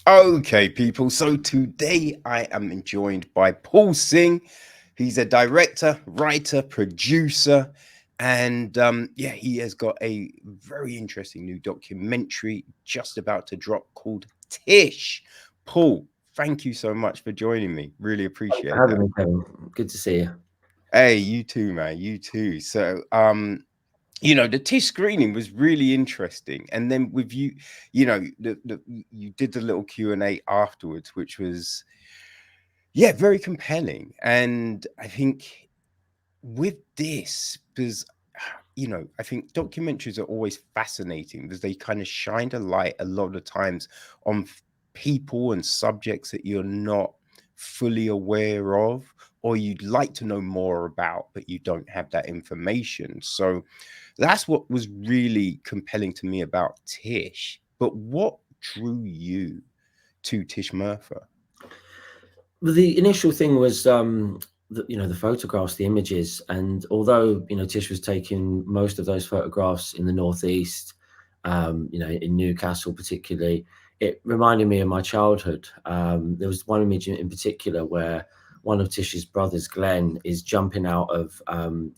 Okay, people. So today I am joined by Paul Sng. He's a director, writer, producer, and yeah, he has got a very interesting new documentary just about to drop called Tish. Paul, thank you so much for joining me. Really Thanks for appreciate having that. me, Kevin. Good to see you. Hey, you too, man. You too. So, the Tish screening was really interesting, and then with you, you did the little Q&A afterwards, which was, yeah, very compelling. And I think with this, because I think documentaries are always fascinating because they kind of shine a light a lot of times on people and subjects that you're not fully aware of, or you'd like to know more about, but you don't have that information. So that's what was really compelling to me about Tish. But what drew you to Tish Murtha? Well, the initial thing was, the photographs, the images, and although Tish was taking most of those photographs in the northeast, in Newcastle particularly, it reminded me of my childhood. There was one image in particular where one of Tish's brothers, Glenn, is jumping out of on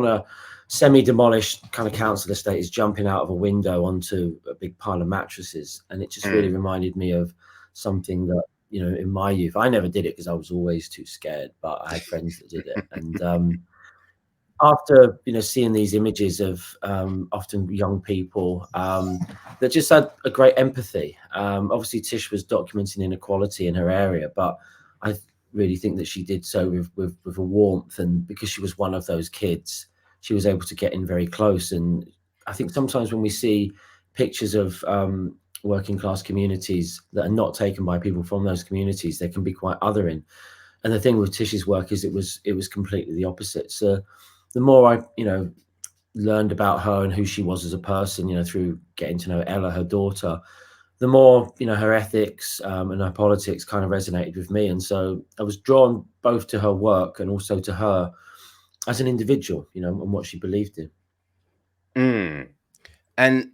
a semi-demolished kind of council estate, is jumping out of a window onto a big pile of mattresses, and it just really Mm, reminded me of something that in my youth, I never did it because I was always too scared, but I had friends that did it. And after, seeing these images of often young people that just had a great empathy. Obviously, Tish was documenting inequality in her area, but I really think that she did so with a warmth. And because she was one of those kids, she was able to get in very close. And I think sometimes when we see pictures of working class communities that are not taken by people from those communities, they can be quite othering. And the thing with Tish's work is it was completely the opposite. So the more I learned about her and who she was as a person, through getting to know Ella, her daughter, the more her ethics and her politics kind of resonated with me. And so I was drawn both to her work and also to her as an individual, and what she believed in. mm. And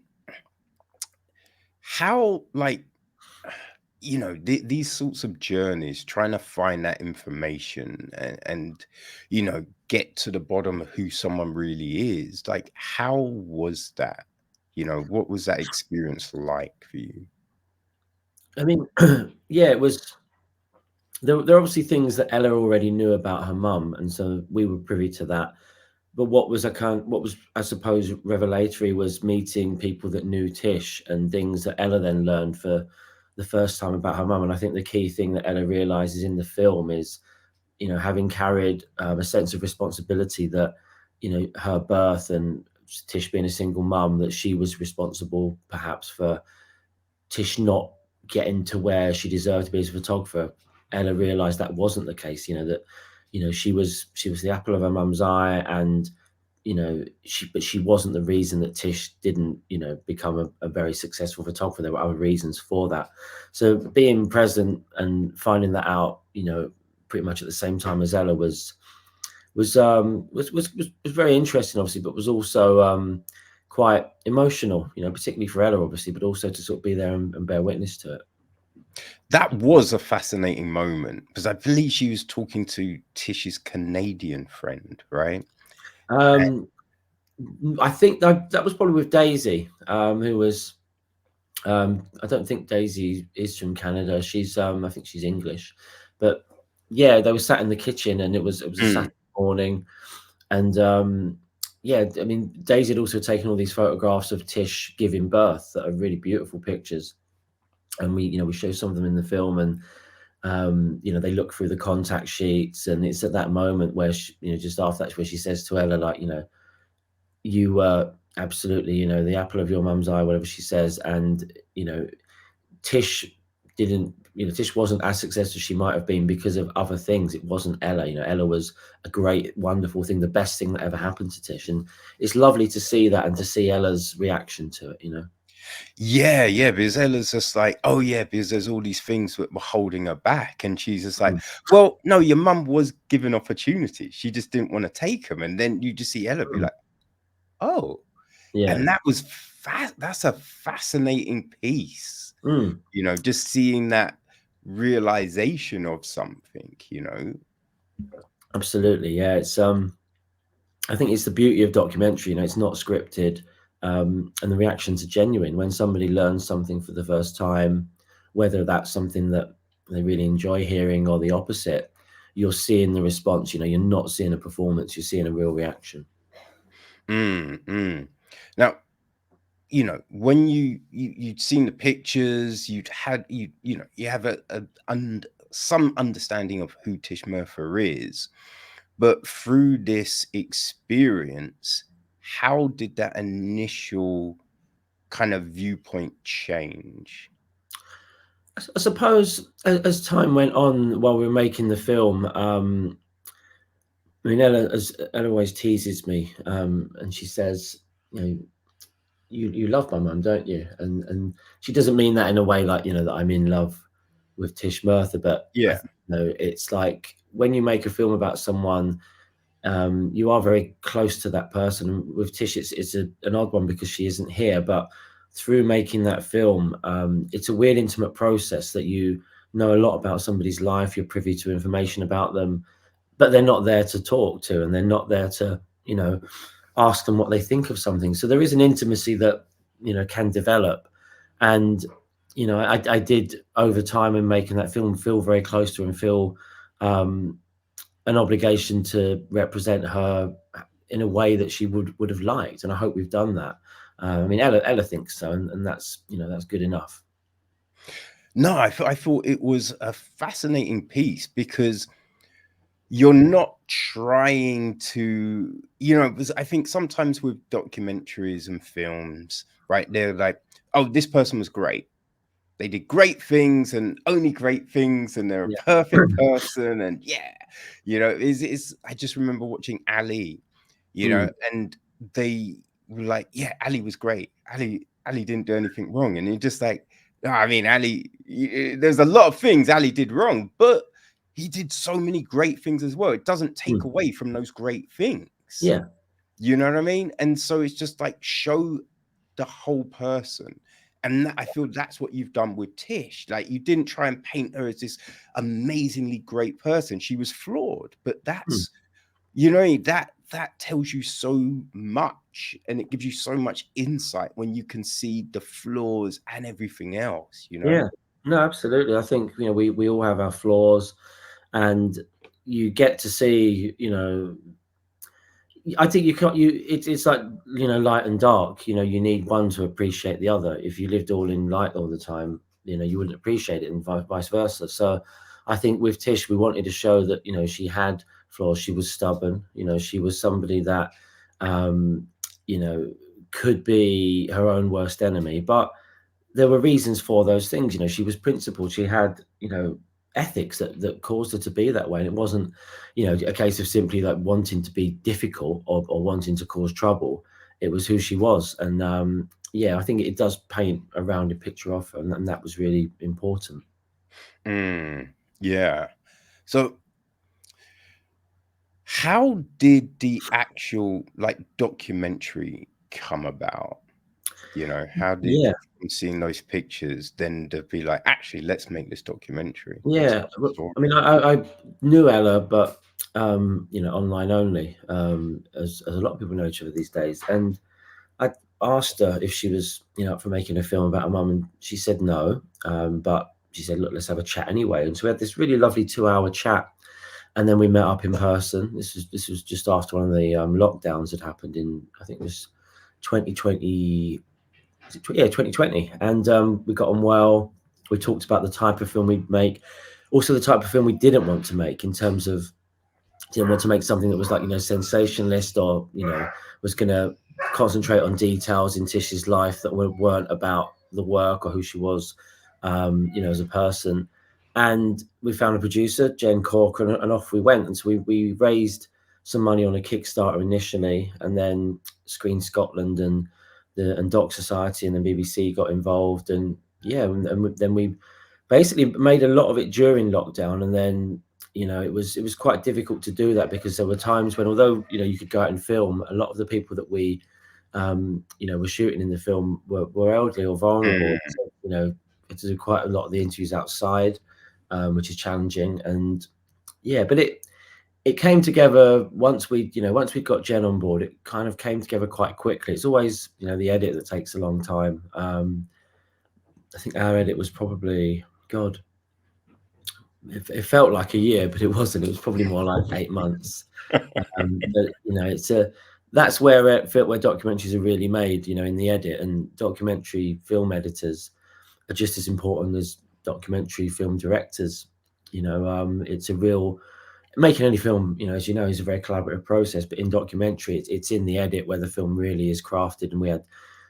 how, like, these sorts of journeys, trying to find that information and get to the bottom of who someone really is, like, how was that? What was that experience like for you? I mean, yeah, it was. There are obviously things that Ella already knew about her mum, and so we were privy to that. But what was, I suppose, revelatory was meeting people that knew Tish and things that Ella then learned for the first time about her mum. And I think the key thing that Ella realizes in the film is, having carried a sense of responsibility that, her birth and Tish being a single mum, that she was responsible perhaps for Tish not getting to where she deserved to be as a photographer. Ella realized that wasn't the case. That she was the apple of her mum's eye, and she wasn't the reason that Tish didn't become a very successful photographer. There were other reasons for that. So being present and finding that out, pretty much at the same time as Ella was very interesting, obviously, but was also quite emotional, particularly for Ella, obviously, but also to sort of be there and bear witness to it. That was a fascinating moment because I believe she was talking to Tish's Canadian friend, right? Um, I think that was probably with Daisy, who was. I don't think Daisy is from Canada. She's, I think she's English, but yeah, they were sat in the kitchen, and it was a Mm, Saturday morning, and yeah, I mean, Daisy had also taken all these photographs of Tish giving birth that are really beautiful pictures, and we show some of them in the film, and they look through the contact sheets, and it's at that moment where just after that, where she says to Ella, like, you were absolutely, the apple of your mum's eye, whatever she says, and Tish didn't. Tish wasn't as successful as she might have been because of other things. It wasn't Ella. Ella was a great, wonderful thing, the best thing that ever happened to Tish, and it's lovely to see that and to see Ella's reaction to it. yeah, yeah, because Ella's just like, oh yeah, because there's all these things that were holding her back, and she's just like, Mm. well, no, your mum was given opportunities, she just didn't want to take them, and then you just see Ella be Mm. like, oh, Yeah. and that was that's a fascinating piece. Mm. You know, just seeing that realization of something, you know. Absolutely, yeah. It's I think it's the beauty of documentary. You know, it's not scripted, and the reactions are genuine. When somebody learns something for the first time, whether that's something that they really enjoy hearing or the opposite, you're seeing the response. You know, you're not seeing a performance; you're seeing a real reaction. Now, you know, when you'd seen the pictures, you'd had you know, you have some understanding of who Tish Murtha is, but through this experience, how did that initial kind of viewpoint change? I suppose as time went on while we were making the film, I mean, Ella always teases me, and she says, you know, you love my mum, don't you? And she doesn't mean that in a way like, you know, that I'm in love with Tish Murtha, but I Yeah. think, you know, it's like when you make a film about someone, you are very close to that person. And with Tish, it's an odd one because she isn't here, but through making that film, it's a weird, intimate process that you know a lot about somebody's life. You're privy to information about them, but they're not there to talk to, and they're not there to, you know, ask them what they think of something. So there is an intimacy that, you know, can develop. And, you know, I did over time in making that film feel very close to her and feel um, an obligation to represent her in a way that she would have liked. And I hope we've done that. I mean, Ella thinks so, and that's, you know, that's good enough. No, I thought it was a fascinating piece because you're not trying to, you know, because I think sometimes with documentaries and films, right, they're like, oh, this person was great. They did great things and only great things, and they're a Yeah. perfect person. And yeah, you know, is I just remember watching Ali, you know, Mm, and they were like, yeah, Ali was great. Ali didn't do anything wrong. And you're just like, no, I mean, there's a lot of things Ali did wrong, but he did so many great things as well. It doesn't take mm. away from those great things. Yeah. You know what I mean? And so it's just like show the whole person. And I feel that's what you've done with Tish. Like you didn't try and paint her as this amazingly great person. She was flawed, but Mm. that's, you know, that tells you so much, and it gives you so much insight when you can see the flaws and everything else, you know? Yeah. No, absolutely. I think, you know, we all have our flaws, and you get to see, you know, I think you can't. It's like, you know, light and dark. You know, you need one to appreciate the other. If you lived all in light all the time, you know, you wouldn't appreciate it, and vice versa. So, I think with Tish, we wanted to show that, you know, she had flaws. She was stubborn. You know, she was somebody that, um, you know, could be her own worst enemy. But there were reasons for those things. You know, she was principled. She had, you know, ethics that caused her to be that way. And it wasn't, you know, a case of simply like wanting to be difficult or wanting to cause trouble. It was who she was. And yeah, I think it does paint a rounded picture of her, and that was really important. Yeah. So how did the actual like documentary come about? You know, how did Yeah. from seeing those pictures then to be like, actually, let's make this documentary and tell Yeah. the Well, I story? mean, I knew Ella, but you know, online only, as a lot of people know each other these days. And I asked her if she was, you know, up for making a film about her mum, and she said no. But she said, "Look, let's have a chat anyway." And so we had this really lovely 2-hour chat, and then we met up in person. This was just after one of the lockdowns had happened in, I think it was 2020. Yeah, 2020, and we got on well. We talked about the type of film we'd make, also the type of film we didn't want to make in terms of didn't want to make something that was like, you know, sensationalist, or, you know, was going to concentrate on details in Tish's life that weren't about the work or who she was, you know, as a person. And we found a producer, Jen Corcoran, and off we went. And so we raised some money on a Kickstarter initially, and then Screen Scotland and Doc Society and the BBC got involved. And yeah, and then we basically made a lot of it during lockdown. And then, you know, it was quite difficult to do that because there were times when, although, you know, you could go out and film, a lot of the people that we you know, were shooting in the film were elderly or vulnerable. Mm, So, you know, had to do quite a lot of the interviews outside, which is challenging. And yeah, but it came together once we got Jen on board. It kind of came together quite quickly. It's always, the edit that takes a long time. I think our edit was probably, God, it felt like a year, but it wasn't. It was probably more like 8 months. But that's where documentaries are really made, in the edit. And documentary film editors are just as important as documentary film directors. It's a real making any film, as you know, is a very collaborative process. But in documentary, it's in the edit where the film really is crafted. And we had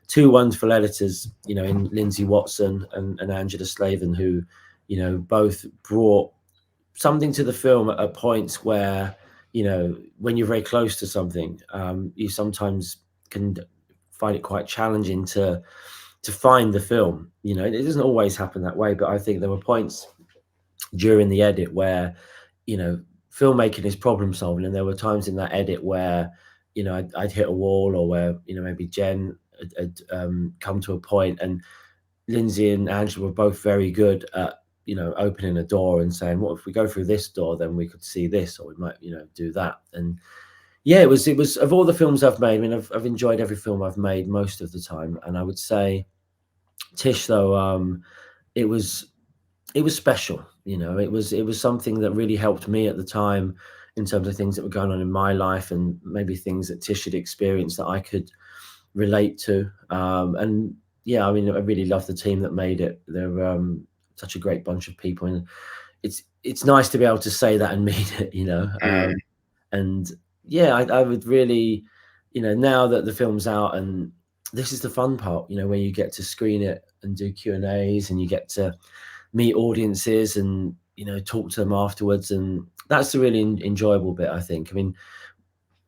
2 wonderful editors, in Lindsay Watson and Angela Slavin, who, both brought something to the film at points where, when you're very close to something, you sometimes can find it quite challenging to find the film. It doesn't always happen that way, but I think there were points during the edit where, filmmaking is problem solving, and there were times in that edit where, I'd hit a wall, or where, maybe Jen had come to a point, and Lindsay and Angela were both very good at, opening a door and saying, "What if we go through this door? Then we could see this, or we might, do that." And yeah, it was of all the films I've made. I mean, I've enjoyed every film I've made most of the time, and I would say Tish, though, it was special. It was something that really helped me at the time in terms of things that were going on in my life, and maybe things that Tish had experienced that I could relate to. And yeah, I mean, I really love the team that made it. They're such a great bunch of people, and it's nice to be able to say that and mean it. And yeah, I would really, now that the film's out, and this is the fun part, where you get to screen it and do Q&As, and you get to meet audiences and, talk to them afterwards. And that's the really enjoyable bit, I think. I mean,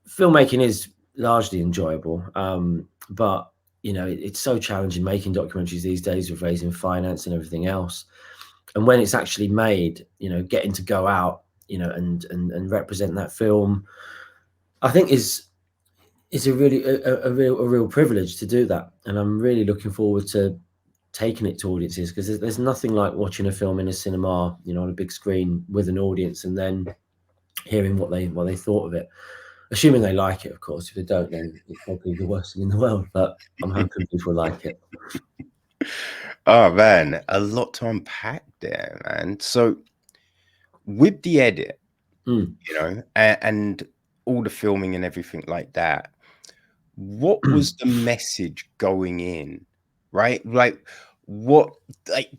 filmmaking is largely enjoyable, but it's so challenging making documentaries these days with raising finance and everything else. And when it's actually made, getting to go out, and represent that film, I think is a really a real privilege to do that. And I'm really looking forward to taking it to audiences, because there's nothing like watching a film in a cinema, on a big screen with an audience, and then hearing what they thought of it. Assuming they like it, of course. If they don't, then it's probably the worst thing in the world. But I'm hoping people like it. Oh man, a lot to unpack there, man. So with the edit, and all the filming and everything like that, what was the message going in, right? Like,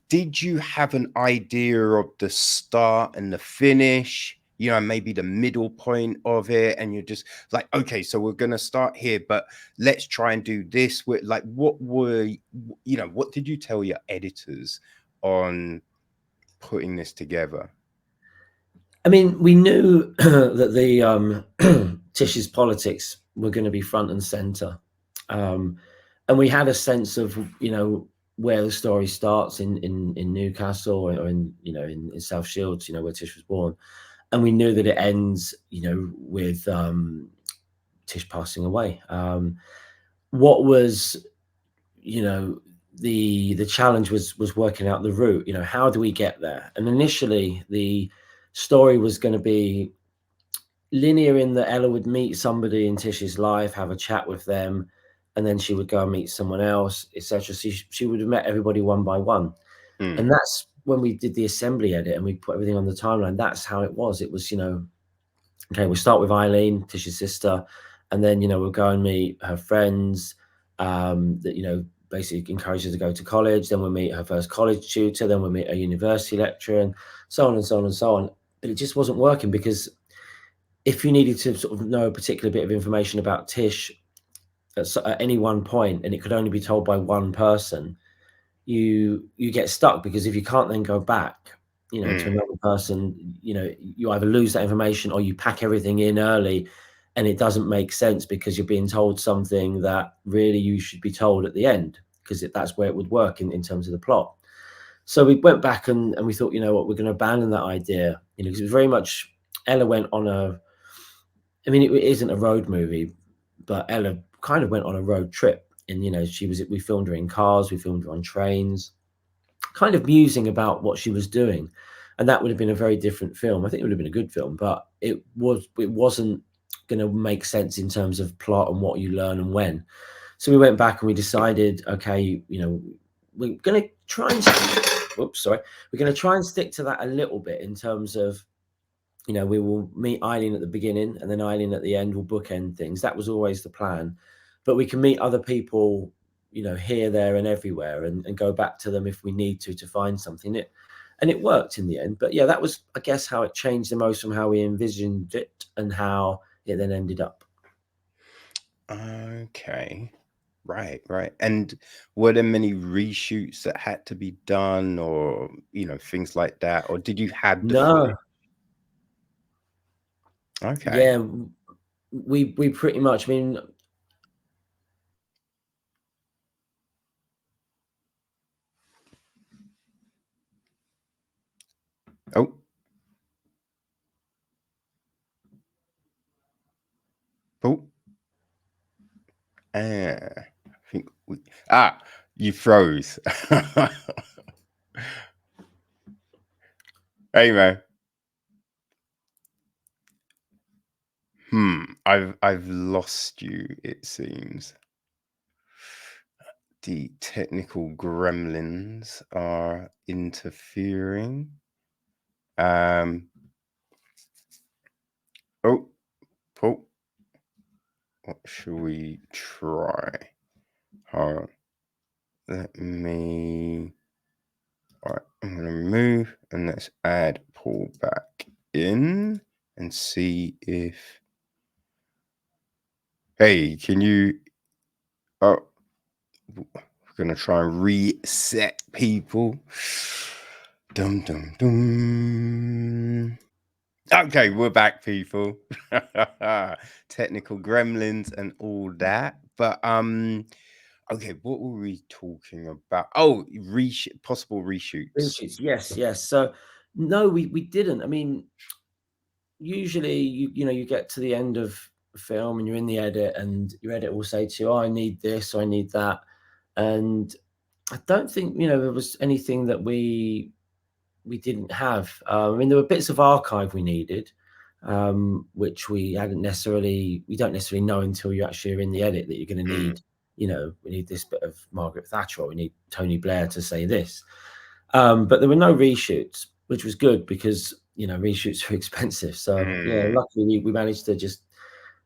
did you have an idea of the start and the finish, maybe the middle point of it, and you're just like, okay, so we're gonna start here, but let's try and do this with, like, what did you tell your editors on putting this together? I mean, we knew that the Tish's politics were going to be front and center, and we had a sense of where the story starts in Newcastle, or in South Shields, where Tish was born, and we knew that it ends with Tish passing away. What was the challenge was working out the route. How do we get there? And initially the story was going to be linear, in that Ella would meet somebody in Tish's life, have a chat with them, and then she would go and meet someone else, etc. So she would have met everybody one by one. And that's when we did the assembly edit and we put everything on the timeline. That's how it was. It was, okay, we'll start with Eileen, Tish's sister, and then, we'll go and meet her friends, that, basically encourage her to go to college. Then we'll meet her first college tutor. Then we'll meet a university lecturer, and so on and so on and so on. But it just wasn't working, because if you needed to sort of know a particular bit of information about Tish at any one point, and it could only be told by one person, you get stuck, because if you can't then go back, to another person, you either lose that information, or you pack everything in early, and it doesn't make sense because you're being told something that really you should be told at the end, because that's where it would work in terms of the plot. So we went back and we thought, what, we're going to abandon that idea, because it was very much, Ella went on it isn't a road movie, but Ella kind of went on a road trip. And, we filmed her in cars, we filmed her on trains, kind of musing about what she was doing. And that would have been a very different film. I think it would have been a good film, but it wasn't going to make sense in terms of plot and what you learn and when. So we went back and we decided, okay, you know, we're going to try and oops, sorry, we're going to try and stick to that a little bit in terms of, you know, we will meet Eileen at the beginning and then Eileen at the end will bookend things. That was always the plan. But we can meet other people, you know, here, there, and everywhere, and go back to them if we need to find something. And it worked in the end. But yeah, that was, I guess, how it changed the most from how we envisioned it and how it then ended up. Okay. Right, right. And were there many reshoots that had to be done, or you know, things like that? Or did you have the footage? No, Okay. yeah, we pretty much, I mean, Oh. Oh. I think you froze. Hey man. I've lost you, it seems. The technical gremlins are interfering. Oh, oh, what should we try? Hold on. Let me. Alright, I'm gonna move and let's add Paul back in and see if. Hey, can you? Oh, we're gonna try and reset people. Dum dum dum. Okay, we're back, people. Technical gremlins and all that. But okay, what were we talking about? Oh, possible reshoots. yes, yes. So no, we didn't. I mean, usually you know, you get to the end of a film and you're in the edit and your edit will say to you, oh, I need this, or I need that. And I don't think, you know, there was anything that we didn't have. I mean, there were bits of archive we needed, which we don't necessarily know until you actually are in the edit that you're going to need, you know, we need this bit of Margaret Thatcher, or we need Tony Blair to say this. But there were no reshoots, which was good because, you know, reshoots are expensive. So yeah, luckily we managed to just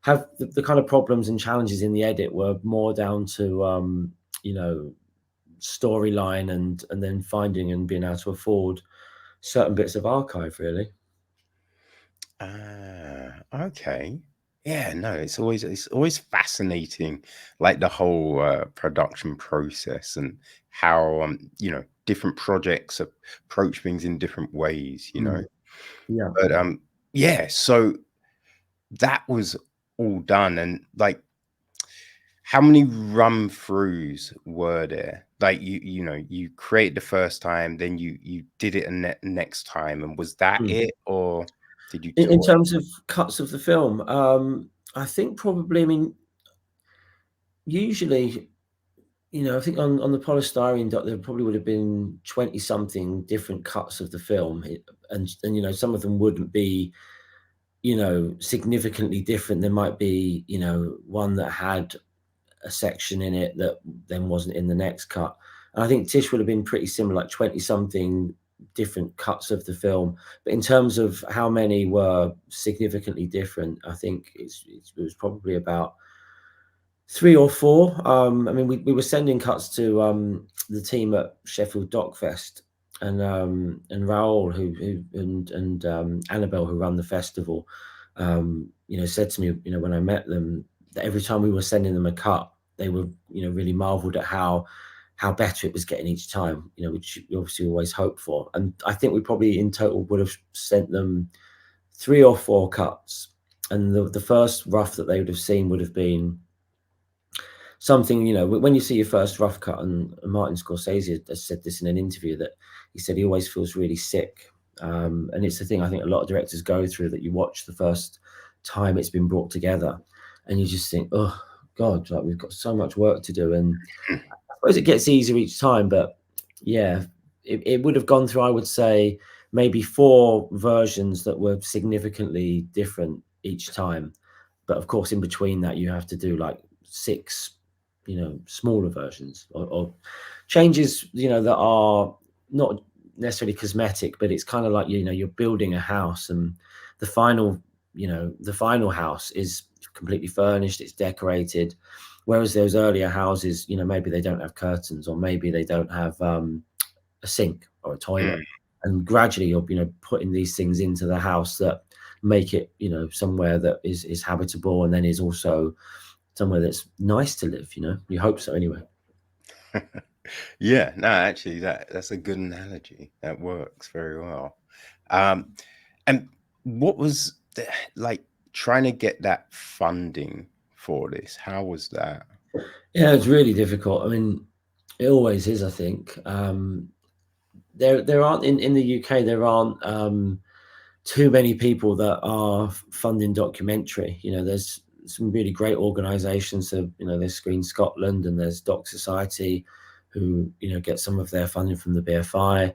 have the kind of problems and challenges in the edit were more down to, you know, storyline and then finding and being able to afford certain bits of archive, really. Okay. Yeah, no, it's always fascinating, like the whole production process and how you know, different projects approach things in different ways, you know. Yeah. But yeah, so that was all done, and like, how many run throughs were there? Like you know, you created the first time, then you did it a next time, and was that Mm. it, or did you In tour? terms of cuts of the film, I think probably, I mean, usually, you know, I think on the polystyrene doc, there probably would have been 20 something different cuts of the film. And, you know, some of them wouldn't be, you know, significantly different. There might be, you know, one that had a section in it that then wasn't in the next cut. And I think Tish would have been pretty similar, like 20 something different cuts of the film. But in terms of how many were significantly different, I think it was probably about 3 or 4. I mean, we were sending cuts to the team at Sheffield Dockfest, and Raoul, and Annabelle, who run the festival, you know, said to me, you know, when I met them, that every time we were sending them a cut, they were, you know, really marveled at how better it was getting each time, you know, which you obviously always hope for. And I think we probably in total would have sent them 3 or 4 cuts, and the first rough that they would have seen would have been something, you know, when you see your first rough cut. And Martin Scorsese has said this in an interview, that he said he always feels really sick. And it's the thing I think a lot of directors go through, that you watch the first time it's been brought together and you just think, oh God, we've got so much work to do. And I suppose it gets easier each time, but yeah, it would have gone through, I would say, maybe 4 versions that were significantly different each time. But of course, in between that, you have to do like 6, smaller versions or changes, that are not necessarily cosmetic, but it's kind of like, you're building a house, and the final, the final house is completely furnished, it's decorated. Whereas those earlier houses, maybe they don't have curtains, or maybe they don't have a sink or a toilet. Mm. And gradually you're, putting these things into the house that make it, somewhere that is habitable, and then is also somewhere that's nice to live. You hope so anyway. Yeah, no, actually, that's a good analogy. That works very well. And what was like trying to get that funding for this? How was that? Yeah, it's really difficult. I mean, it always is, I think. There aren't in the UK, there aren't too many people that are funding documentary. There's some really great organisations. So, there's Screen Scotland and there's Doc Society, who get some of their funding from the BFI.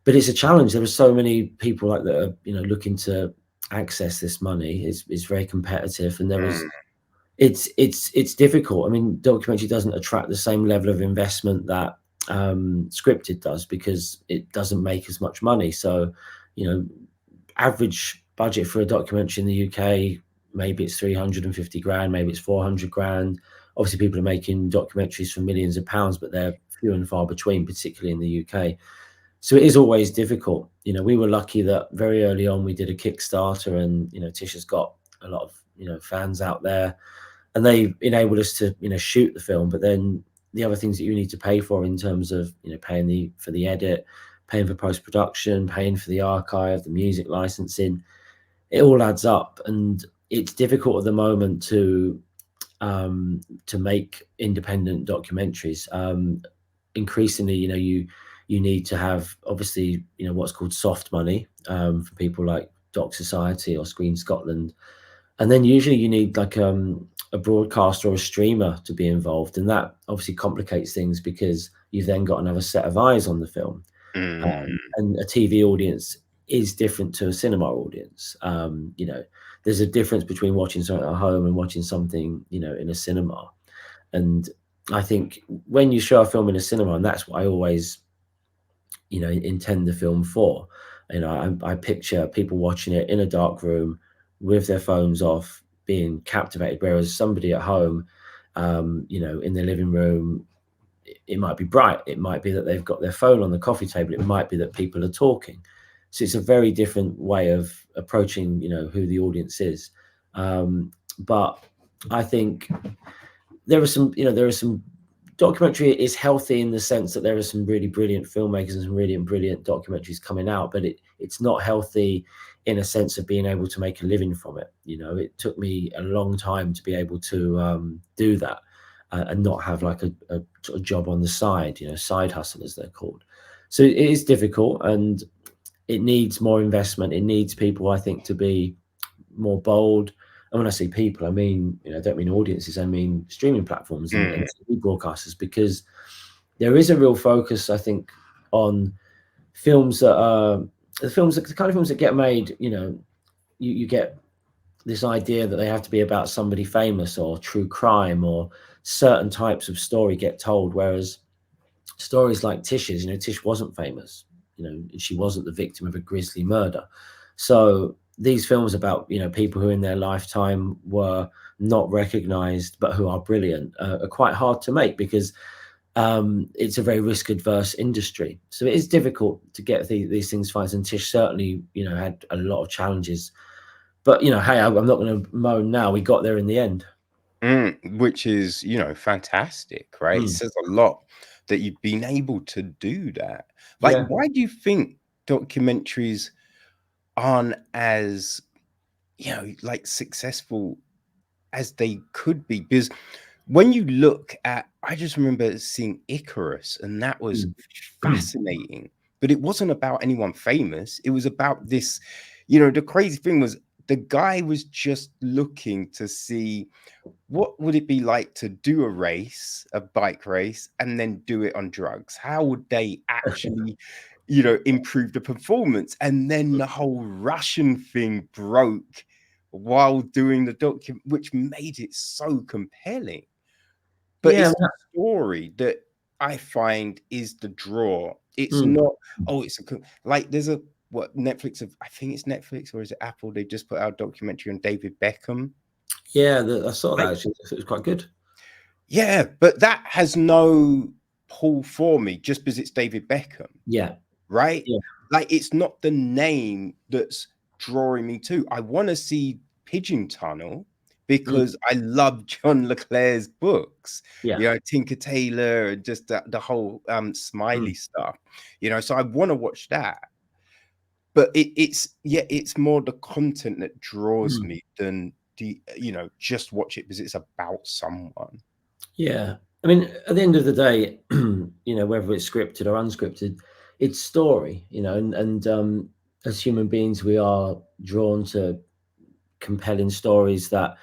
But it's a challenge. There are so many people like that are looking to access this money. It's very competitive, and Mm, it's difficult. I mean, documentary doesn't attract the same level of investment that scripted does, because it doesn't make as much money. So, you know, average budget for a documentary in the UK, maybe it's 350 grand, maybe it's 400 grand. Obviously, people are making documentaries for millions of pounds, but they're few and far between, particularly in the UK. So it is always difficult. We were lucky that very early on we did a Kickstarter, and Tish has got a lot of fans out there, and they enabled us to shoot the film. But then the other things that you need to pay for, in terms of paying for the edit, paying for post production, paying for the archive, the music licensing, it all adds up, and it's difficult at the moment to make independent documentaries. Increasingly, you need to have, obviously, what's called soft money, for people like Doc Society or Screen Scotland, and then usually you need like a broadcaster or a streamer to be involved, and that obviously complicates things, because you've then got another set of eyes on the film. mm, And a TV audience is different to a cinema audience. There's a difference between watching something at home and watching something in a cinema. And I think when you show a film in a cinema, and that's what I always intend the film for. I picture people watching it in a dark room with their phones off, being captivated, whereas somebody at home, in their living room, it might be bright, it might be that they've got their phone on the coffee table, it might be that people are talking. So it's a very different way of approaching who the audience is. But I think there are some documentary is healthy in the sense that there are some really brilliant filmmakers and some really brilliant documentaries coming out, but it's not healthy in a sense of being able to make a living from it. It took me a long time to be able to do that, and not have like a job on the side, side hustle as they're called. So it is difficult, and it needs more investment. It needs people, I think, to be more bold. And when I say people, I mean, I don't mean audiences, I mean streaming platforms and mm, TV broadcasters, because there is a real focus, I think, on films that are the kind of films that get made. You get this idea that they have to be about somebody famous or true crime, or certain types of story get told, whereas stories like Tish's, Tish wasn't famous, she wasn't the victim of a grisly murder. So these films about people who in their lifetime were not recognized but who are brilliant, are quite hard to make, because it's a very risk adverse industry. So it is difficult to get these things financed, and Tish certainly had a lot of challenges. But hey, I'm not going to moan now. We got there in the end. which is, fantastic, right? It Mm. says a lot that you've been able to do that. Like, Yeah. why do you think documentaries aren't as, like successful as they could be? Because when you look at, I just remember seeing Icarus, and that was Mm. fascinating, but it wasn't about anyone famous. It was about this, the crazy thing was the guy was just looking to see what would it be like to do a race, a bike race, and then do it on drugs? How would they actually, improve the performance? And then the whole Russian thing broke while doing the document, which made it so compelling. But Yeah. it's the story that I find is the draw. It's Mm. not, oh, like there's a, what, Netflix, I think it's Netflix or is it Apple? They just put out a documentary on David Beckham. Yeah, I saw that Right? actually. It was quite good. Yeah, but that has no pull for me just because it's David Beckham, Yeah. right? Yeah. Like it's not the name that's drawing me to. I want to see Pigeon Tunnel Mm. because I love John Leclerc's books, Yeah. Tinker Tailor and just the whole Mm. Smiley stuff, so I want to watch that. But it's more the content that draws Mm. me than just watch it because it's about someone. Yeah. I mean, at the end of the day, whether it's scripted or unscripted, it's story, and as human beings, we are drawn to compelling stories that,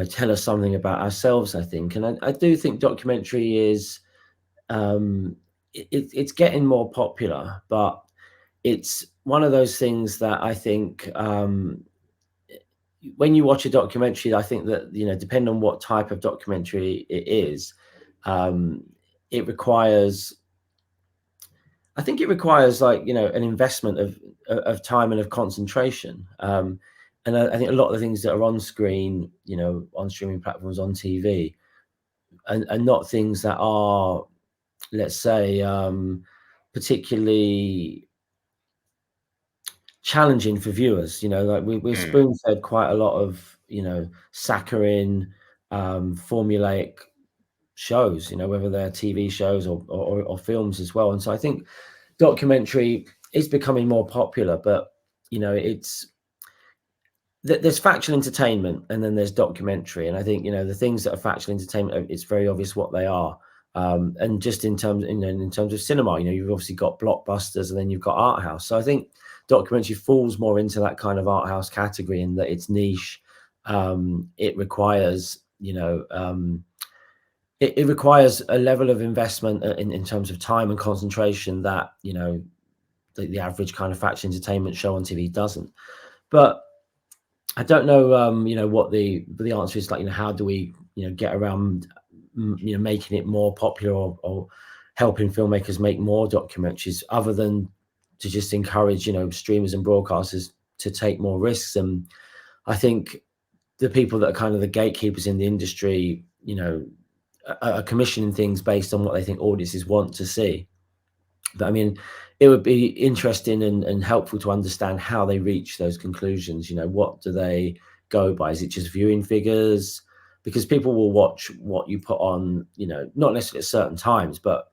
tell us something about ourselves, I think. And I do think documentary is, it's getting more popular, but it's one of those things that I think, when you watch a documentary, I think that, depending on what type of documentary it is, um, it requires, I think it requires like, an investment of time and of concentration. And I think a lot of the things that are on screen, on streaming platforms, on TV, and not things that are, let's say, particularly challenging for viewers. Like we're Mm. spoon fed quite a lot of, saccharine, formulaic shows, whether they're TV shows or films as well. And so I think documentary is becoming more popular, but it's, there's factual entertainment and then there's documentary. And I think, the things that are factual entertainment, it's very obvious what they are. And just in terms, in terms of cinema, you've obviously got blockbusters and then you've got art house. So I think documentary falls more into that kind of art house category in that it's niche. It requires, it requires a level of investment in terms of time and concentration that, the average kind of factual entertainment show on TV doesn't. But I don't know, what the answer is. Like, how do we, get around, making it more popular or helping filmmakers make more documentaries, other than to just encourage, streamers and broadcasters to take more risks. And I think the people that are kind of the gatekeepers in the industry, are commissioning things based on what they think audiences want to see. But I mean, it would be interesting and helpful to understand how they reach those conclusions. What do they go by? Is it just viewing figures? Because people will watch what you put on, not necessarily at certain times, but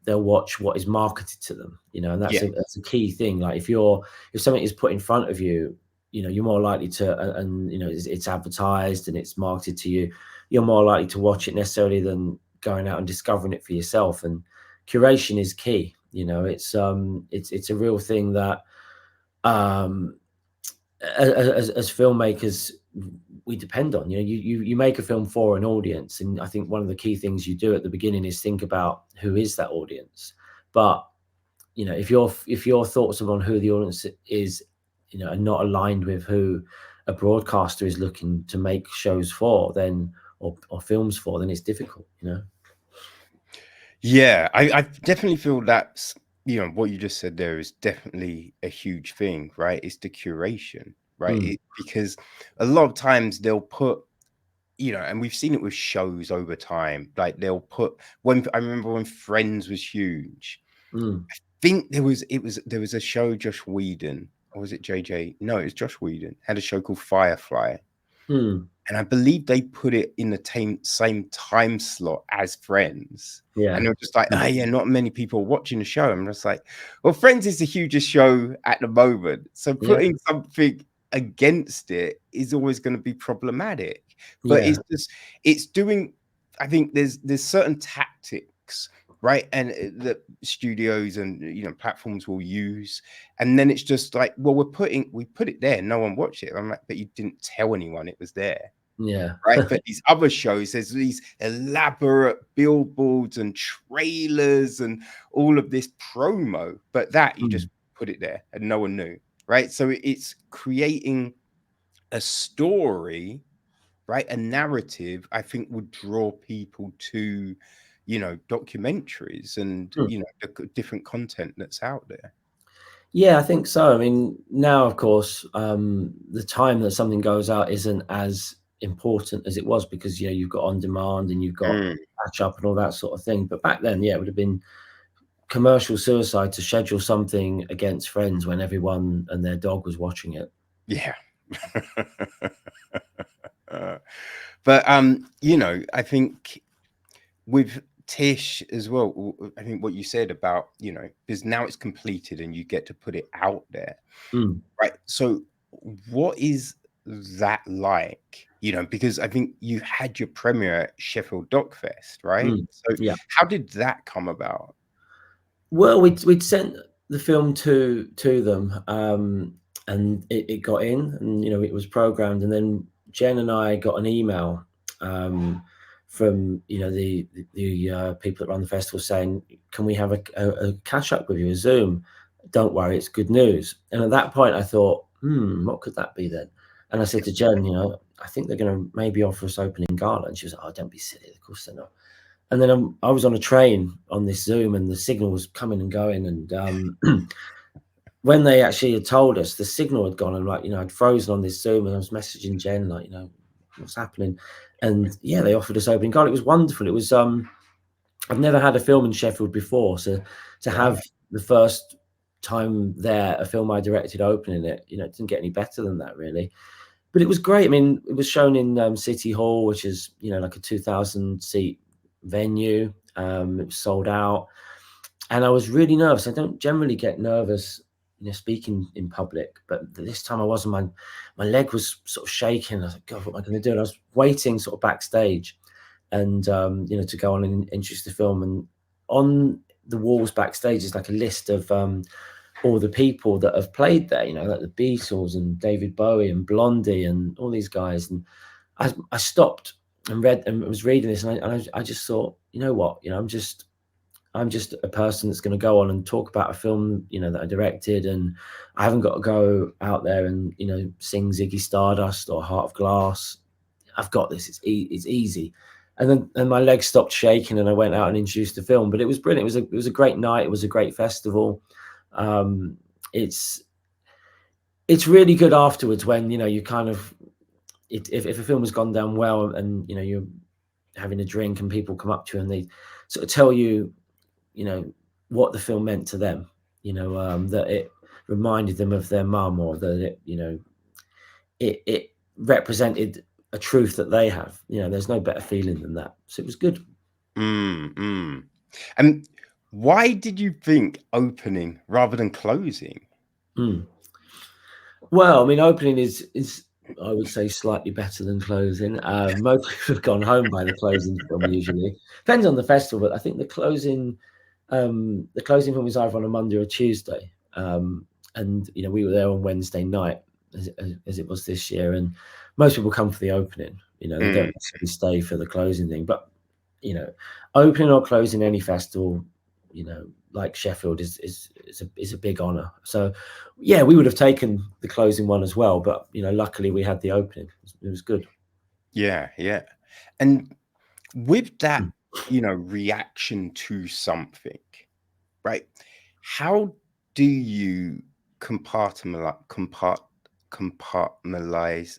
they'll watch what is marketed to them, and Yeah. that's a key thing. Like if something is put in front of you, you're more likely to, and it's advertised and it's marketed to you, you're more likely to watch it necessarily than going out and discovering it for yourself. And curation is key. It's a real thing that, um, as filmmakers, we depend on. You make a film for an audience, and I think one of the key things you do at the beginning is think about who is that audience. But if your thoughts on who the audience is, are not aligned with who a broadcaster is looking to make shows for, then or films for, then it's difficult. Yeah, I definitely feel that's, what you just said there is definitely a huge thing, right? It's the curation, right? Mm, Because a lot of times they'll put, and we've seen it with shows over time, like they'll put, when I remember when Friends was huge, mm, think there was a show, Josh Whedon, or was it JJ? No, it was Josh Whedon, had a show called Firefly. mm, And I believe they put it in the same time slot as Friends. And yeah, they were just like, oh, yeah, not many people are watching the show. I'm just like, well, Friends is the hugest show at the moment. So yeah, putting something against it is always going to be problematic. But yeah. it's doing, I think there's certain tactics right? And the studios and platforms will use, and then it's just like, well, we put it there, no one watched it. I'm like, but you didn't tell anyone it was there. Yeah. Right, but these other shows, there's these elaborate billboards and trailers and all of this promo, but that you just put it there and no one knew, right? So it's creating a story, right? A narrative, I think, would draw people to, documentaries and the different content that's out there. Yeah, I think so. I mean, now, of course, the time that something goes out isn't as important as it was because, you've got on demand and you've got catch up and all that sort of thing. But back then, yeah, it would have been commercial suicide to schedule something against friends when everyone and their dog was watching it. Yeah. But I think with Tish as well, I think what you said about, because now it's completed and you get to put it out there, right? So what is that like? Because I think you had your premiere at Sheffield Doc Fest, right? So Yeah. how did that come about? Well, we'd sent the film to them, and it got in, and it was programmed, and then Jen and I got an email from the people that run the festival saying, "Can we have a catch up with you, a Zoom? Don't worry, it's good news." And at that point, I thought, what could that be then? And I said to Jen, I think they're going to maybe offer us opening gala, and she was like, "Oh, don't be silly, of course they're not." And then I was on a train on this Zoom, and the signal was coming and going. And when they actually had told us the signal had gone, and I'd frozen on this Zoom, and I was messaging Jen like, what's happening? And yeah, they offered us opening goal. It was wonderful. It was I've never had a film in Sheffield before, so to have the first time there, a film I directed opening it, it didn't get any better than that, really. But it was great. I mean, it was shown in City Hall, which is like a 2,000 seat venue. It was sold out, and I was really nervous. I don't generally get nervous, speaking in public, but this time I wasn't. My leg was sort of shaking. I was like, God, what am I going to do? And I was waiting sort of backstage, and to go on and introduce the film. And on the walls backstage is like a list of all the people that have played there. Like the Beatles and David Bowie and Blondie and all these guys. And I stopped and read and was reading this, and I just thought, you know what, I'm just a person that's going to go on and talk about a film, that I directed, and I haven't got to go out there and sing Ziggy Stardust or Heart of Glass. I've got this. It's easy. And then my legs stopped shaking, and I went out and introduced the film. But it was brilliant. It was a great night. It was a great festival. It's really good afterwards when you kind of. If a film has gone down well and you're having a drink and people come up to you and they sort of tell you what the film meant to them, that it reminded them of their mum, or that it represented a truth that they have. There's no better feeling than that. So it was good. And why did you think opening rather than closing? Well, I mean, opening is I would say slightly better than closing. Most people have gone home by the closing film usually. Depends on the festival, but I think the closing film was either on a Monday or Tuesday. And we were there on Wednesday night, as it was this year. And most people come for the opening. They don't necessarily stay for the closing thing. But opening or closing any festival, like Sheffield is a big honor. So yeah, we would have taken the closing one as well, but luckily we had the opening. It was good. Yeah. And with that reaction to something, right, how do you compartmentalize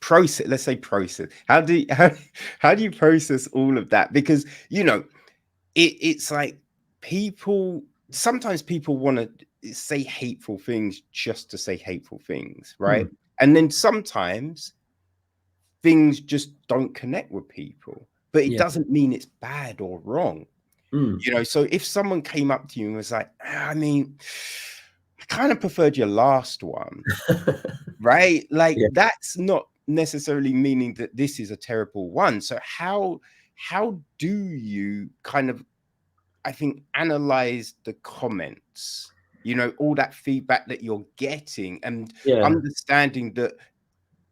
process, let's say process, how do you process all of that? Because it's like sometimes people want to say hateful things just to say hateful things, right? And then sometimes things just don't connect with people, but it doesn't mean it's bad or wrong. So if someone came up to you and was like, I mean, I kind of preferred your last one, right? Like that's not necessarily meaning that this is a terrible one. So how how do you kind of, I think, analyze the comments, you know, all that feedback that you're getting, and Yeah. understanding that,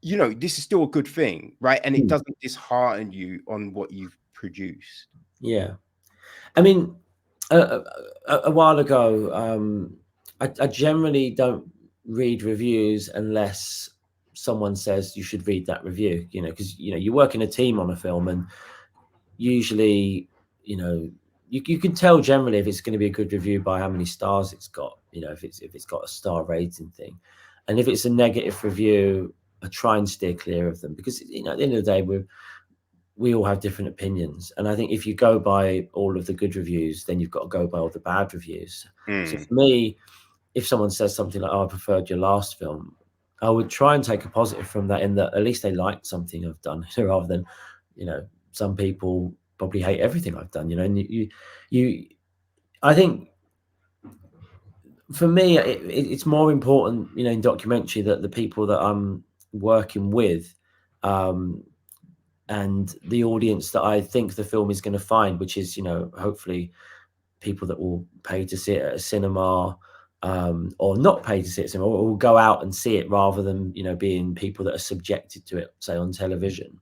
you know, this is still a good thing, right? And it Mm. doesn't dishearten you on what you've produced. Yeah. I mean, a while ago, I generally don't read reviews unless someone says you should read that review, you know, because, you know, you work in a team on a film, and usually, you know, you can tell generally if it's going to be a good review by how many stars it's got, you know, if it's got a star rating thing. And if it's a negative review, I try and steer clear of them, because, you know, at the end of the day, we all have different opinions. And I think if you go by all of the good reviews, then you've got to go by all the bad reviews. So Mm, for me, if someone says something like, "Oh, I preferred your last film," I would try and take a positive from that, in that at least they liked something I've done, rather than, you know, some people probably hate everything I've done, you know. And you I think for me, it's more important, you know, in documentary, that the people that I'm working with, um, and the audience that I think the film is going to find, which is, you know, hopefully people that will pay to see it at a cinema, or not pay to see it at cinema, or will go out and see it, rather than, you know, being people that are subjected to it, say on television,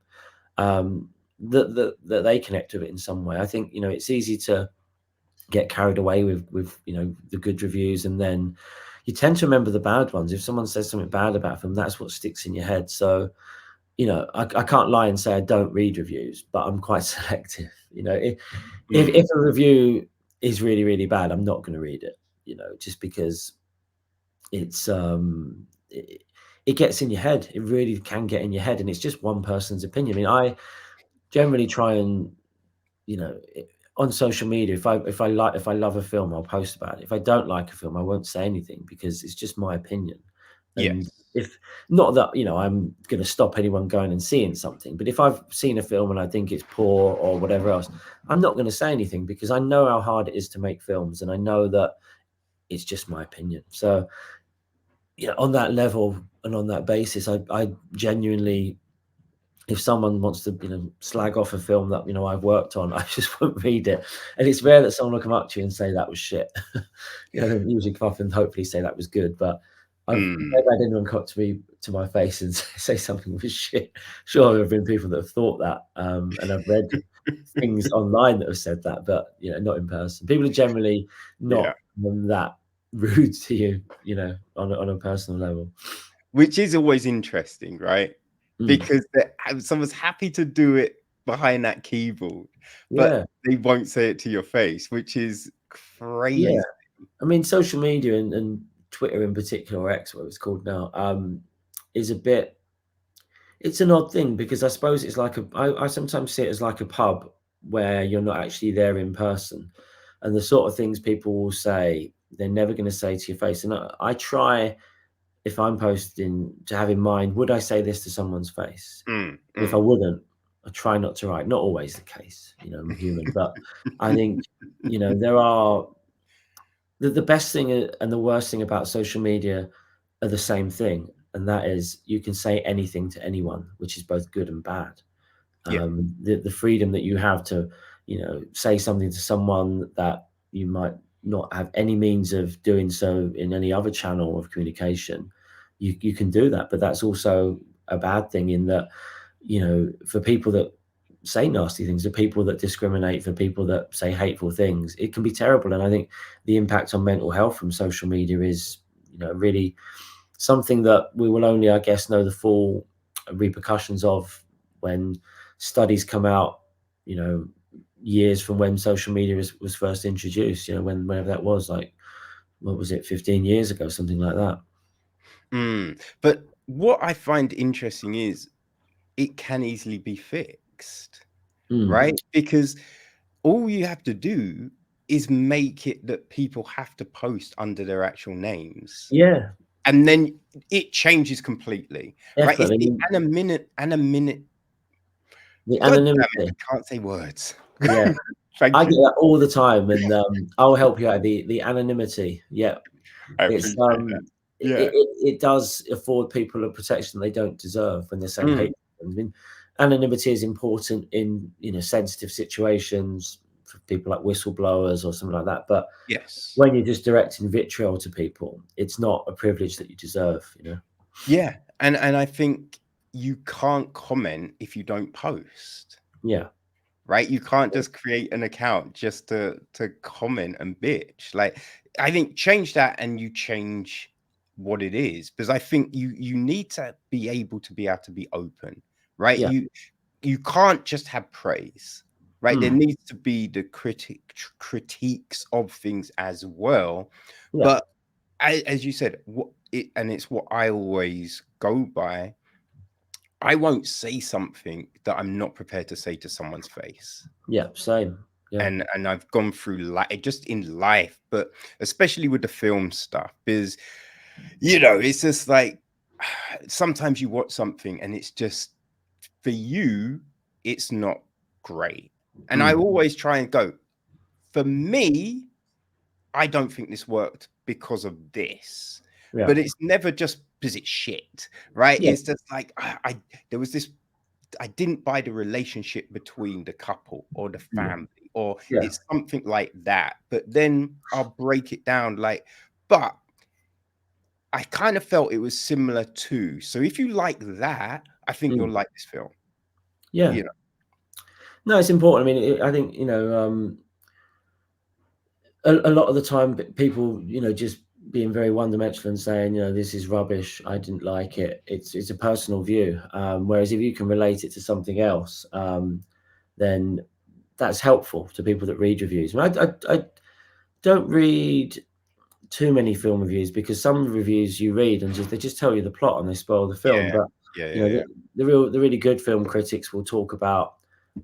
that they connect with it in some way. I think, you know, it's easy to get carried away with, you know, the good reviews, and then you tend to remember the bad ones. If someone says something bad about them, that's what sticks in your head. So, you know, I can't lie and say I don't read reviews, but I'm quite selective. You know, if mm, a review is really, really bad, I'm not going to read it. You know, just because it's it gets in your head. It really can get in your head, and it's just one person's opinion. I mean, I generally try and, you know, on social media, if I love a film, I'll post about it. If I don't like a film, I won't say anything, because it's just my opinion. And yes. if not that, you know, I'm going to stop anyone going and seeing something, but if I've seen a film and I think it's poor or whatever else, I'm not going to say anything, because I know how hard it is to make films, and I know that it's just my opinion. So, you know, on that level and on that basis, I genuinely, if someone wants to, you know, slag off a film that, you know, I've worked on, I just won't read it. And it's rare that someone will come up to you and say that was shit. You know, they usually come up and hopefully say that was good. But I've Mm, never had anyone come up to me, to my face, and say something was shit. Sure, there have been people that have thought that, and I've read things online that have said that, but, you know, not in person. People are generally yeah. not that rude to you, you know, on a personal level. Which is always interesting, right? Mm. Because someone's happy to do it behind that keyboard, but Yeah, they won't say it to your face, which is yeah. crazy. I mean, social media, and Twitter in particular, or X, what it's called now, is a bit. It's an odd thing, because I suppose it's like I sometimes see it as like a pub where you're not actually there in person, and the sort of things people will say, they're never going to say to your face. And I try, if I'm posting, to have in mind, would I say this to someone's face? Mm, And if I mm. wouldn't, I try not to write. Not always the case, you know, I'm human, but I think, you know, there are the best thing, and the worst thing about social media are the same thing, and that is you can say anything to anyone, which is both good and bad. Yeah. The freedom that you have to, you know, say something to someone that you might not have any means of doing so in any other channel of communication, you can do that. But that's also a bad thing, in that, you know, for people that say nasty things, for people that discriminate, for people that say hateful things, it can be terrible. And I think the impact on mental health from social media is, you know, really something that we will only, I guess, know the full repercussions of when studies come out, you know, years from when social media was first introduced, you know, whenever that was, like, what was it, 15 years ago, something like that. Mm. But what I find interesting is it can easily be fixed, Mm. right? Because all you have to do is make it that people have to post under their actual names. Yeah, And then it changes completely, right? It's definitely. I the mean, anonymity. the God damn it, anonymity. I can't say words. Yeah, I Thank get you. that all the time, and I'll help you out. The anonymity. Yeah, I it's appreciate that. Yeah. it does afford people a protection they don't deserve when they're saying Mm, hate. I mean, anonymity is important in, sensitive situations for people like whistleblowers or something like that. But Yes. when you're just directing vitriol to people, it's not a privilege that you deserve. Yeah. And I think you can't comment if you don't post. Yeah. Right? You can't just create an account just to comment and bitch. Like, I think change that and you change what it is, because I think you need to be able to be open, right? Yeah. You can't just have praise, right? There Mm. needs to be the critiques of things as well. Yeah. But as you said, and it's what I always go by. I won't say something that I'm not prepared to say to someone's face. Yeah. Same. Yeah. And I've gone through just in life, but especially with the film stuff, because it's just like sometimes you watch something and it's just, for you, it's not great. And I Mm. always try and go, for me, I don't think this worked because of this. Yeah. But it's never just because it's shit, right? Yeah. It's just like there was this, I didn't buy the relationship between the couple or the Mm. family, or Yeah. it's something like that. But then I'll break it down like, but I kind of felt it was similar to. So if you like that, I think you'll Mm. like this film. Yeah. You know, No, it's important. I mean, I think, a lot of the time people, just being very one-dimensional and saying, this is rubbish, I didn't like it. It's a personal view. Whereas if you can relate it to something else, then that's helpful to people that read reviews. I don't read too many film reviews, because some reviews you read and they just tell you the plot and they spoil the film. yeah, But yeah, yeah, yeah. the really good film critics will talk about,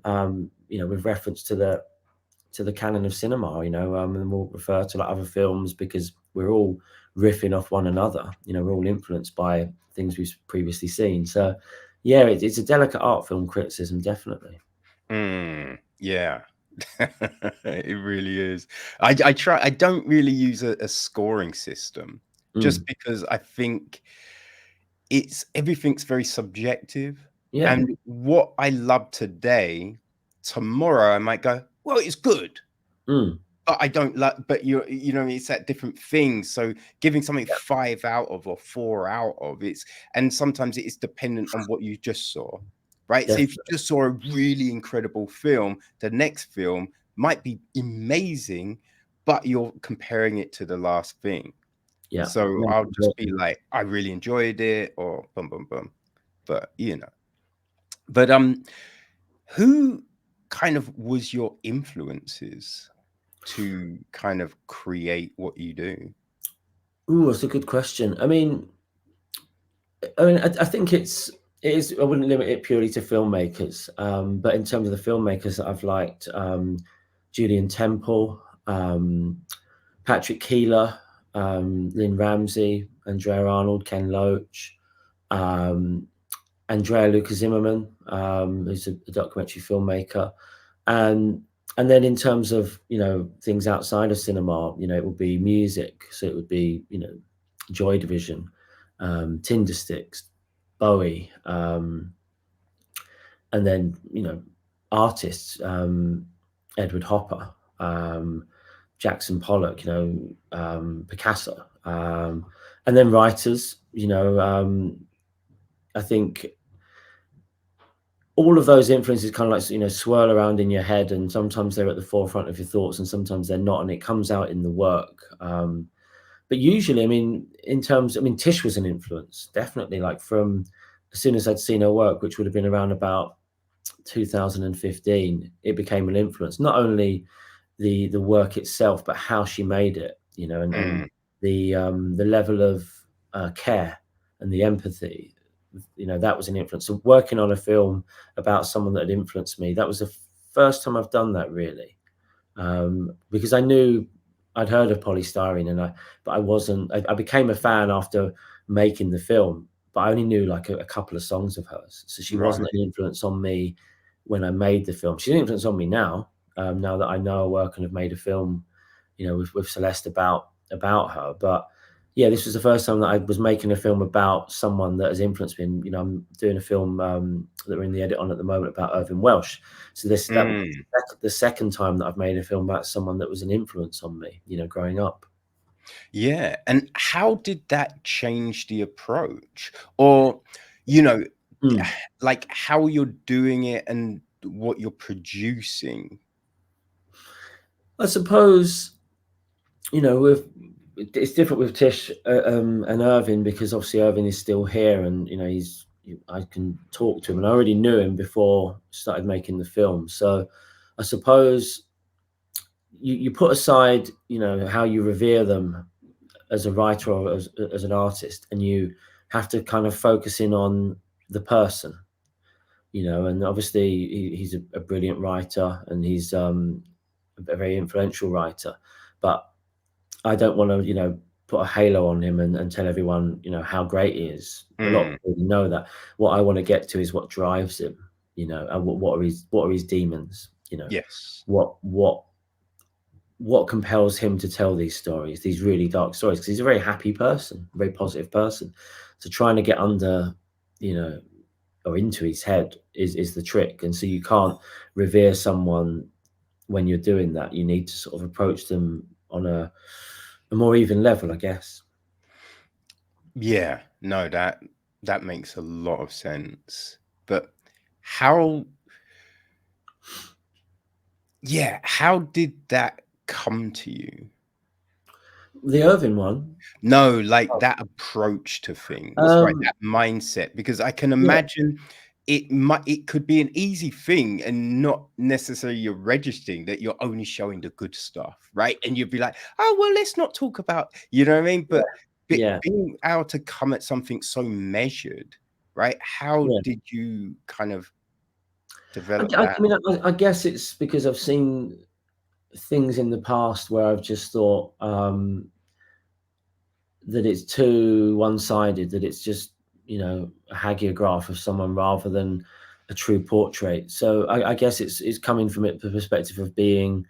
with reference to the canon of cinema, and we'll refer to like other films, because we're all riffing off one another. We're all influenced by things we've previously seen. So, yeah, it's a delicate art, film criticism, definitely. Yeah. It really is. I try. I don't really use a scoring system, just Mm. because I think everything's very subjective. Yeah. And what I love today, tomorrow I might go, well, it's good. Mm. But I don't like, but it's at different things. So giving something Yeah, 5 out of or 4 out of, and sometimes it is dependent on what you just saw, right? So if you definitely. just saw a really incredible film, the next film might be amazing, but you're comparing it to the last thing. Yeah. So No, I'll just be completely. like, I really enjoyed it, or boom, boom, boom. But but who kind of was your influences to kind of create what you do? Ooh, that's a good question. I think it is. I wouldn't limit it purely to filmmakers, but in terms of the filmmakers that I've liked, Julian Temple, Patrick Keeler, Lynn Ramsey, Andrea Arnold, Ken Loach, um, Andrea Luca Zimmerman, who's a documentary filmmaker, and and then in terms of things outside of cinema, it would be music. So it would be Joy Division, Tindersticks, Bowie, and then artists, Edward Hopper, Jackson Pollock, Picasso, and then writers. I think all of those influences kind of like swirl around in your head, and sometimes they're at the forefront of your thoughts, and sometimes they're not, and it comes out in the work. But usually, in terms, Tish was an influence, definitely. Like from as soon as I'd seen her work, which would have been around about 2015, it became an influence. Not only the work itself, but how she made it. And Mm, the level of care and the empathy. That was an influence. So working on a film about someone that had influenced me, that was the first time I've done that, really. Because I knew I'd heard of polystyrene, but I wasn't. I became a fan after making the film, but I only knew like a couple of songs of hers. So she right. wasn't an influence on me when I made the film. She's an influence on me now. Now that I know her work and have made a film, with Celeste about her. But yeah, this was the first time that I was making a film about someone that has influenced me. And, you know, I'm doing a film that we're in the edit on at the moment about Irvine Welsh. So that was the second time that I've made a film about someone that was an influence on me, you know, growing up. Yeah. And how did that change the approach? Or, you know, like how you're doing it and what you're producing? I suppose, you know, it's different with Tish and Irvine, because obviously Irvine is still here, and you know I can talk to him, and I already knew him before I started making the film. So I suppose you put aside, you know, how you revere them as a writer or as an artist, and you have to kind of focus in on the person, you know. And obviously he's a brilliant writer, and he's a very influential writer, but I don't want to, you know, put a halo on him and tell everyone, you know, how great he is. A lot of people already know that. What I want to get to is what drives him, you know, and what are his demons, you know, Yes. what compels him to tell these stories, these really dark stories, because he's a very happy person, a very positive person. So trying to get under, you know, or into his head is the trick. And so you can't revere someone when you're doing that. You need to sort of approach them on a more even level, I guess. Yeah. No, that makes a lot of sense. But how how did that come to you? The Irving one. No, like that approach to things, right? Um, That mindset, because I can yeah, imagine it could be an easy thing and not necessarily you're registering that you're only showing the good stuff, right? And you'd be like, oh well, let's not talk about, you know what I mean? But yeah, being able to come at something so measured, right? How yeah. did you kind of I, develop I, that? I mean, I guess it's because I've seen things in the past where I've just thought that it's too one-sided, that it's just, you know, a hagiograph of someone rather than a true portrait. So I guess it's coming from the perspective of being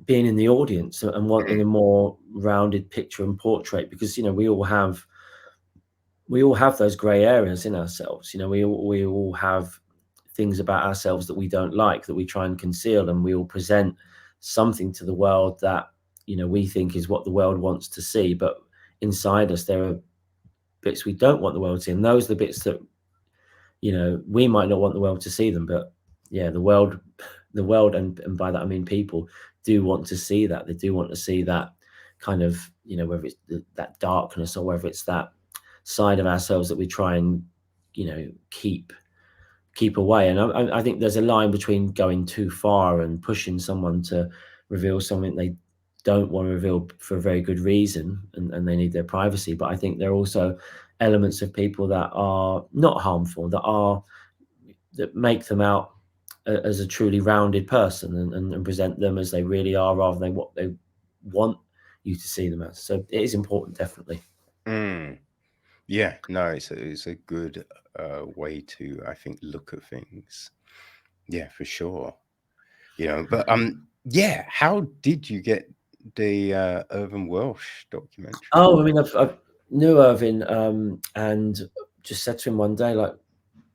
in the audience and wanting a more rounded picture and portrait, because you know we all have those gray areas in ourselves. You know, we all have things about ourselves that we don't like, that we try and conceal, and we all present something to the world that, you know, we think is what the world wants to see, but inside us there are bits we don't want the world to see, and those are the bits that, you know, we might not want the world to see them, but yeah, the world, and by that I mean people do want to see that. They do want to see that kind of, you know, whether it's that darkness or whether it's that side of ourselves that we try and, you know, keep away. And I think there's a line between going too far and pushing someone to reveal something they don't want to reveal for a very good reason, and they need their privacy. But I think there are also elements of people that are not harmful, that make them out as a truly rounded person, and present them as they really are, rather than what they want you to see them as. So it is important, definitely. Mm. Yeah, no, it's a good way to, I think, look at things. Yeah, for sure. You know, but yeah, how did you get the Irvine Welsh documentary? Oh, I mean, I've knew Irvin, and just said to him one day, like,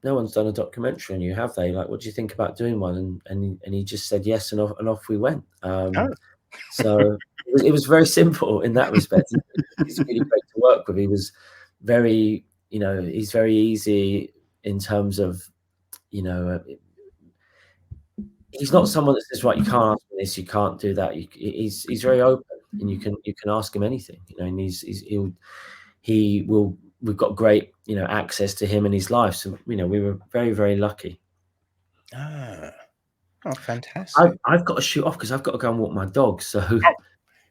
no one's done a documentary on you, have they? Like, what do you think about doing one? And he just said yes, and off we went. Oh. So it was very simple in that respect. He's really great to work with. He was very, you know, he's very easy in terms of, you know, he's not someone that says, right, you can't ask me this, you can't do that. He's very open, and you can ask him anything, you know, and he will. We've got great, you know, access to him in his life. So, you know, we were very, very lucky. Ah, oh, fantastic. I've got to shoot off because I've got to go and walk my dog. So Oh,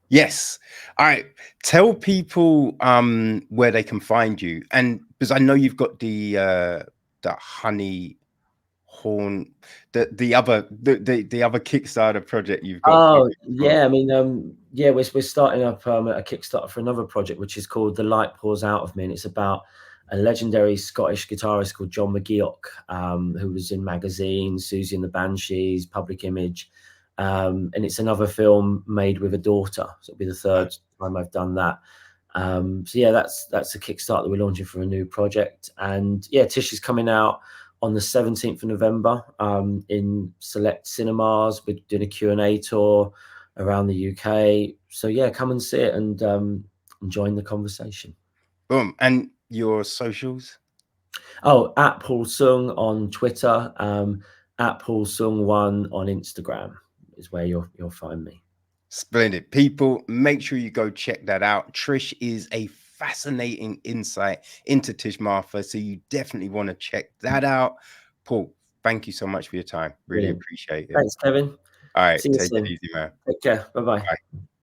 yes. All right. Tell people where they can find you. And because I know you've got the honey horn, the other Kickstarter project you've got oh, going for. yeah, I mean, yeah, we're starting up a Kickstarter for another project, which is called The Light Pours Out of Me, and it's about a legendary Scottish guitarist called John McGeoch, who was in magazines, Susie and the Banshees, Public Image, and it's another film made with a daughter. So it'll be the third time I've done that. So yeah, that's a kickstart that we're launching for a new project. And yeah, Tish is coming out on the 17th of November in select cinemas. We're doing a Q&A tour around the UK. So yeah, come and see it and join the conversation. Boom. And your socials? Oh, at Paul Sng on Twitter, at Paul Sng1 on Instagram is where you'll find me. Splendid. People, make sure you go check that out. Trish is a fascinating insight into Tish Murtha, so you definitely want to check that out. Paul, thank you so much for your time. Really Brilliant. appreciate it. Thanks, Kevin. All right, See you take it soon. easy, man. Take care. Bye-bye. Bye.